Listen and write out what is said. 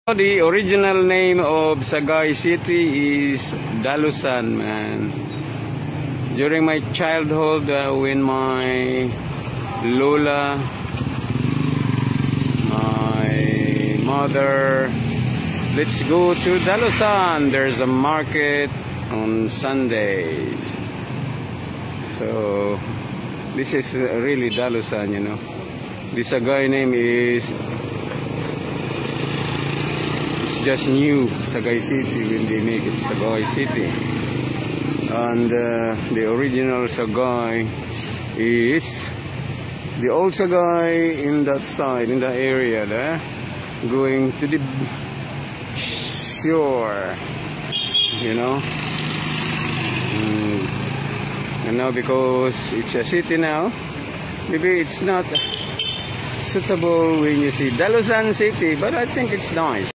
The original name of Sagay City is Dalusan, man. During my childhood, when my Lola, my mother, let's go to Dalusan. There's a market on Sundays. So, this is really Dalusan, you know. The Sagay name is just new Sagay City when they make it Sagay City, and the original Sagay is the old Sagay in that side, in the area there, going to the shore, you know. And now because it's a city now, maybe it's not suitable when you see Dalusan City, but I think it's nice.